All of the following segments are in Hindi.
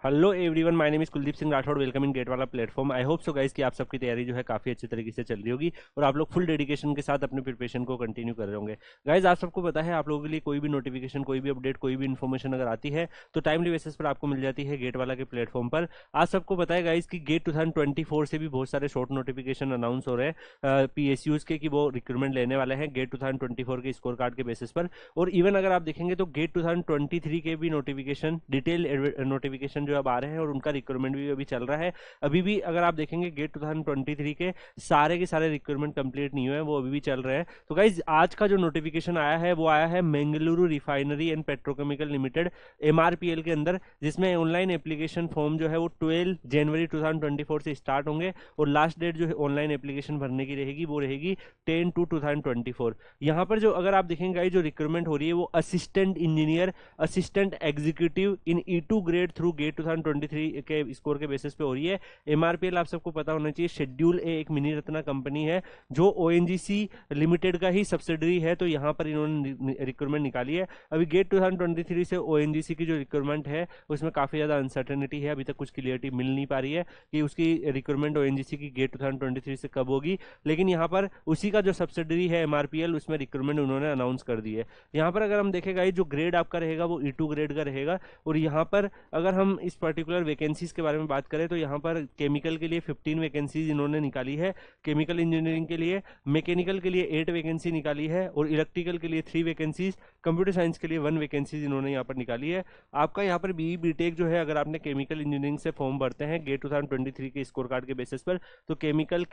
Hello everyone, my name is Kuldeep Singh Rathore. Welcome in GATE वाला platform. I hope so guys कि आप सबकी तैयारी जो है काफी अच्छी तरीके से चल रही होगी और आप लोग फुल डेडिकेशन के साथ अपने प्रिपरेशन को कंटिन्यू कर रहे होंगे। गाइस, आप सबको पता है आप लोगों के लिए कोई भी नोटिफिकेशन, कोई भी अपडेट, कोई भी इन्फॉर्मेशन अगर आती है तो टाइमली बेसिस पर आपको मिल जाती है गेट वाला के प्लेटफॉर्म पर। आज सबको पता है गाइस कि गेट 2024 से भी बहुत सारे शॉर्ट नोटिफिकेशन अनाउंस हो रहे हैं पीएसयूज के, कि वो रिक्रूटमेंट लेने वाले हैं गेट 2024 के स्कोर कार्ड के बेसिस पर। और इवन अगर आप देखेंगे तो गेट 2023 के भी नोटिफिकेशन, डिटेल नोटिफिकेशन जो अब आ रहे हैं और उनका रिक्रूटमेंट भी अभी चल रहा है। अभी भी अगर आप देखेंगे गेट 2023 के सारे रिक्रूटमेंट कंप्लीट नहीं हुए हैं, वो अभी भी चल रहे हैं। तो गाइज आज का जो नोटिफिकेशन आया है वो आया है Bengaluru refinery and petrochemical limited MRPL के अंदर, जिसमें ऑनलाइन एप्लीकेशन फॉर्म जो है वो 12 जनवरी 2024 से स्टार्ट होंगे और लास्ट डेट जो है ऑनलाइन एप्लीकेशन भरने की रहेगी वो रहेगी 10/2/2024। यहाँ पर जो अगर आप देखेंगे गाइज जो रिक्रूटमेंट हो रही है वो assistant engineer, assistant executive in E2 grade through GATE 2023 के स्कोर के बेसिस पे हो रही है। एमआरपीएल आप सबको पता होना चाहिए शेड्यूल ए एक मिनी रत्ना कंपनी है जो ओएनजीसी लिमिटेड का ही सब्सिडरी है, तो यहाँ पर इन्होंने रिक्रूटमेंट निकाली है। अभी गेट 2023 से ओएनजीसी की जो रिक्रूटमेंट है उसमें काफी ज्यादा अनसर्टेनिटी है, अभी तक कुछ क्लियरिटी मिल नहीं पा रही है कि उसकी रिक्रूटमेंट ओएनजीसी की गेट 2023 से कब होगी। लेकिन यहाँ पर उसी का जो सब्सिडरी है एमआरपीएल, उसमें रिक्रूटमेंट उन्होंने अनाउंस कर दी है। यहाँ पर अगर हम देखेगा जो ग्रेड आपका रहेगा वो E2 ग्रेड का रहेगा। और यहाँ पर अगर हम इस पर्टिकुलर वैकेंसीज के बारे में बात करें तो यहाँ पर केमिकल के लिए 15 वैकेंसीज इन्होंने निकाली है, केमिकल इंजीनियरिंग के लिए, मैकेनिकल के लिए 8 वैकेंसी निकाली है और इलेक्ट्रिकल के लिए 3 वैकेंसीज, कंप्यूटर साइंस के लिए 1 वैकेंसीज इन्होंने यहाँ पर निकाली है। आपका यहाँ पर बीई बीटेक जो है अगर आपने केमिकल इंजीनियरिंग से फॉर्म भरते हैं गेट 2023 के स्कोर कार्ड के बेसिस पर तो केमिकल,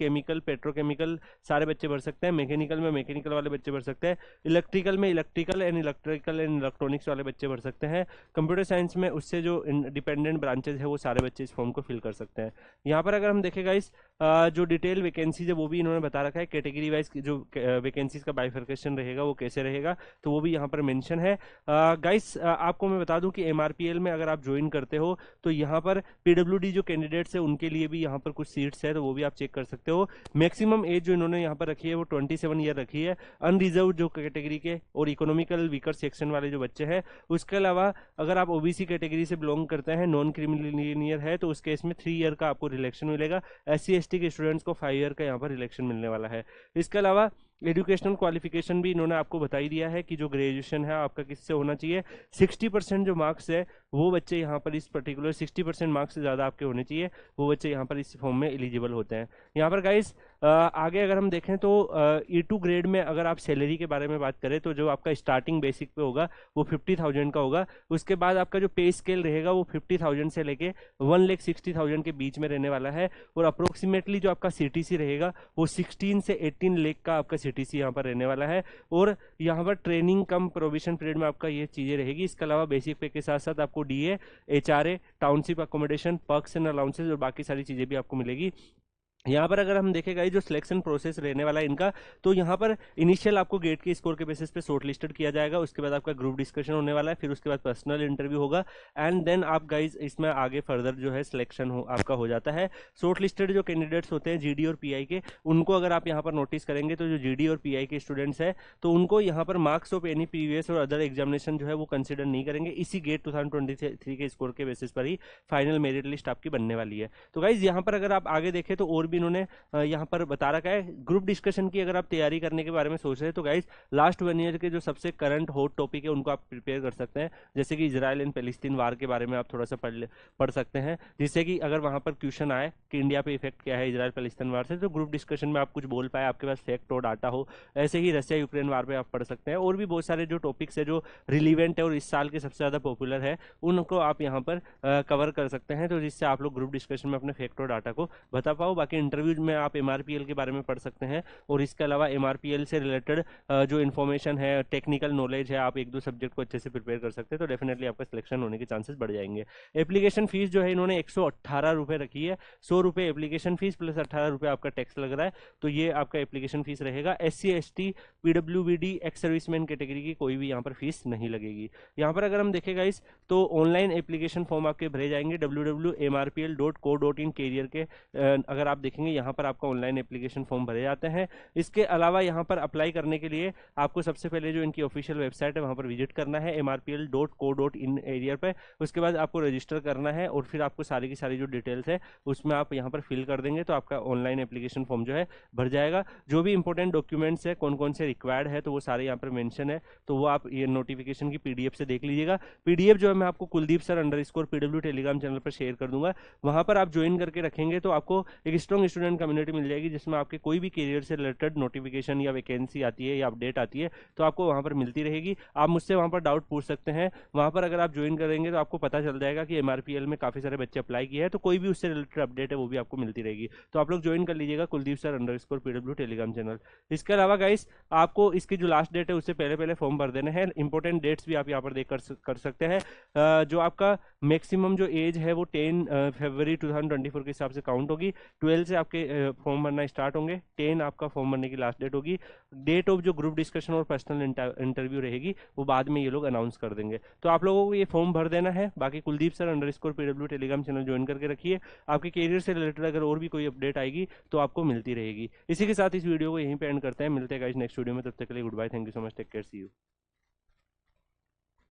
पेट्रोकेमिकल सारे बच्चे भर सकते हैं, मैकेनिकल में मैकेनिकल वाले बच्चे भर सकते हैं, इलेक्ट्रिकल में इलेक्ट्रिकल एंड इलेक्ट्रॉनिक्स वाले बच्चे भर सकते हैं, कंप्यूटर साइंस में उससे जो डिपेंडेंट ब्रांचेज है वो सारे बच्चे इस फॉर्म को फिल कर सकते हैं। यहाँ पर अगर हम देखेगा इस जो डिटेल वैकेंसीज है वो भी इन्होंने बता रखा है, कैटेगरी वाइज जो वैकेंसीज का बाइफर्केशन रहेगा वो कैसे रहेगा तो वो भी यहाँ पर मेंशन है। गाइस आपको मैं बता दूं कि एमआरपीएल में अगर आप ज्वाइन करते हो तो यहाँ पर पीडब्ल्यूडी जो कैंडिडेट्स है उनके लिए भी यहाँ पर कुछ सीट्स है तो वो भी आप चेक कर सकते हो। मैक्सिमम एज जो इन्होंने यहाँ पर रखी है वो 27 ईयर रखी है। अनरिजर्व जो कैटेगरी के और इकोनॉमिकल वीकर सेक्शन वाले जो बच्चे हैं, उसके अलावा अगर आप ओबीसी कैटेगरी से बिलोंग करते हैं, नॉन क्रिमिनल है, तो उस केस में 3 ईयर का आपको रिलेक्शन मिलेगा। SC ST के स्टूडेंट्स को 5 ईयर का यहाँ पर रिलेक्शन मिलने वाला है। इसके अलावा एजुकेशनल क्वालिफिकेशन भी इन्होंने आपको बता ही दिया है कि जो ग्रेजुएशन है आपका किससे होना चाहिए। 60% जो मार्क्स है वो बच्चे यहाँ पर इस पर्टिकुलर 60% मार्क्स से ज़्यादा आपके होने चाहिए, वो बच्चे यहाँ पर इस फॉर्म में एलिजिबल होते हैं। यहाँ पर गाइस आगे अगर हम देखें तो E2 ग्रेड में अगर आप सैलरी के बारे में बात करें तो जो आपका स्टार्टिंग बेसिक पे होगा वो 50,000 का होगा। उसके बाद आपका जो पे स्केल रहेगा वो 50,000 से लेके 1,60,000 के बीच में रहने वाला है। और अप्रोक्सीमेटली जो आपका CTC रहेगा वो 16 से 18 लाख का आपका CTC यहाँ पर रहने वाला है। और यहाँ पर ट्रेनिंग कम प्रोविजन पीरियड में आपका ये चीज़ें रहेगी। इसके अलावा बेसिक पे के साथ साथ आपको DA, HRA, township accommodation, perks and allowances और बाकी सारी चीज़ें भी आपको मिलेगी। यहाँ पर अगर हम देखेगा ये जो सिलेक्शन प्रोसेस रहने वाला है इनका, तो यहाँ पर इनिशियल आपको गेट के स्कोर के बेसिस पे शॉर्ट लिस्टेड किया जाएगा, उसके बाद आपका ग्रुप डिस्कशन होने वाला है, फिर उसके बाद पर्सनल इंटरव्यू होगा एंड देन आप गाइज इसमें आगे फर्दर जो है सिलेक्शन आपका हो जाता है। शॉर्ट लिस्टेड जो कैंडिडेट्स होते हैं GD और PI के, उनको अगर आप यहाँ पर नोटिस करेंगे तो जो GD और PI के स्टूडेंट्स है तो उनको यहाँ पर मार्क्स ऑफ एनी प्रीवियस और अदर एग्जामिनेशन जो है वो कंसिडर नहीं करेंगे, इसी गेट 2023 के स्कोर के बेसिस पर ही फाइनल मेरिट लिस्ट आपकी बनने वाली है। तो गाइज यहाँ पर अगर आप आगे देखें तो और भी इन्होंने यहाँ पर बता रखा है ग्रुप डिस्कशन की। अगर आप तैयारी करने के बारे में सोच रहे हैं तो गाइज लास्ट 1 ईयर के जो सबसे करंट हॉट टॉपिक है उनको आप प्रिपेयर कर सकते हैं, जैसे कि इजराइल एंड पैलेस्टीन वार के बारे में आप थोड़ा सा पढ़ सकते हैं, जिससे कि अगर वहां पर क्वेश्चन आए कि इंडिया पे इफेक्ट क्या है इजराइल पैलेस्टीन वार से, तो ग्रुप डिस्कशन में आप कुछ बोल पाए, आपके पास फैक्ट और डाटा हो। ऐसे ही रशिया यूक्रेन वार पे आप पढ़ सकते हैं। और भी बहुत सारे जो टॉपिक्स है जो रिलीवेंट है और इस साल के सबसे ज्यादा पॉपुलर है उनको आप यहाँ पर कवर कर सकते हैं, तो जिससे आप लोग ग्रुप डिस्कशन में अपने फैक्ट और डाटा को बता पाओ। बाकी इंटरव्यूज में आप एमआरपीएल के बारे में पढ़ सकते हैं और इसके अलावा एमआरपीएल से रिलेटेड जो इन्फॉर्मेशन है, टेक्निकल नॉलेज है, आप 1-2 सब्जेक्ट को अच्छे से प्रिपेयर कर सकते हैं, तो डेफिनेटली आपका सिलेक्शन होने के चांसेस बढ़ जाएंगे। एप्लीकेशन फीस जो है इन्होंने 118 रुपये रखी है, 100 रुपये एप्लीकेशन फीस प्लस 18 रुपये आपका टैक्स लग रहा है, तो ये आपका एप्लीकेशन फीस रहेगा। SC ST PWBD ex serviceman category की कोई भी यहाँ पर फीस नहीं लगेगी। यहाँ पर अगर हम देखेगा इस तो ऑनलाइन एप्लीकेशन फॉर्म आपके भरे जाएंगे www.mrpl.co.in कैरियर के। अगर आप देखेंगे यहाँ पर आपका ऑनलाइन एप्लीकेशन फॉर्म भरे जाते हैं। इसके अलावा यहाँ पर अप्लाई करने के लिए आपको सबसे पहले जो इनकी ऑफिशियल वेबसाइट है वहाँ पर विजिट करना है mrpl.co.in एरिया पर। उसके बाद आपको रजिस्टर करना है और फिर आपको सारी की सारी जो डिटेल्स है उसमें आप यहाँ पर फिल कर देंगे तो आपका ऑनलाइन एप्लीकेशन फॉर्म जो है भर जाएगा। जो भी इंपॉर्टेंट डॉक्यूमेंट्स है कौन कौन से रिक्वायर्ड है तो वो सारे यहाँ पर मेंशन है, तो वो आप ये नोटिफिकेशन की पीडीएफ से देख लीजिएगा। पीडीएफ जो है मैं आपको Kuldeep sir _PW Telegram channel पर शेयर कर दूंगा। वहां पर आप ज्वाइन करके रखेंगे तो आपको एक स्ट्रॉन्ग स्टूडेंट कम्युनिटी मिल जाएगी जिसमें आपके कोई भी करियर से रिलेटेड नोटिफिकेशन या वैकेंसी आती है या अपडेट आती है तो आपको वहां पर मिलती रहेगी। आप मुझसे वहां पर डाउट पूछ सकते हैं। वहां पर अगर आप ज्वाइन करेंगे तो आपको पता चल जाएगा कि एमआरपीएल में काफी सारे बच्चे अप्लाई किए हैं, तो कोई भी उससे रिलेटेड अपडेट है वो भी आपको मिलती रहेगी। तो आप लोग ज्वाइन कर लीजिएगा Kuldeep sir _PW Telegram channel. इसके अलावा गाइस आपको इसकी जो लास्ट डेट है उससे पहले पहले फॉर्म भर देने हैं। इंपॉर्टेंट डेट्स भी आप यहाँ पर देख कर सकते हैं। जो आपका मैक्सिमम जो एज है वो 10 फरवरी 2024 के हिसाब से काउंट होगी। 12 से आपके फॉर्म भरना स्टार्ट होंगे, 10 आपका फॉर्म भरने की लास्ट डेट होगी। डेट ऑफ जो ग्रुप डिस्कशन और पर्सनल इंटरव्यू रहेगी वो बाद में ये लोग अनाउंस कर देंगे। तो आप लोगों को ये फॉर्म भर देना है। बाकी Kuldeep sir _PW Telegram channel join करके रखिए। आपके करियर से रिलेटेड अगर और भी कोई अपडेट आएगी तो आपको मिलती रहेगी। इसी के साथ इस वीडियो को यहीं पे एंड करते हैं। मिलते हैं गाइस नेक्स्ट वीडियो में, तब तक के लिए goodbye, thank you so much, take care, see you.